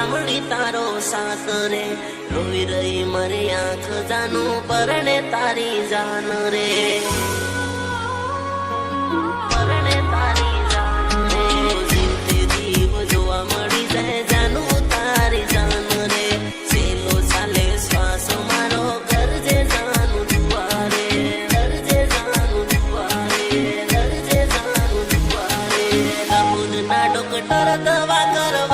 સાવણી તારો સાથ રે રોઈ રહી મારી આંખ જાનું પરણે તારી જાન રે પરણે તારી જાન રે જીવતે જીવ જોવા મળી જાય જાનું તારી જાન રે છેલ્લો ચાલે શ્વાસ મારો કરજે જાનું દુઆરે કરજે જાનું દુઆરે કરજે જાનું દુઆરે અમુન ના ડોક્ટર દવા કરવા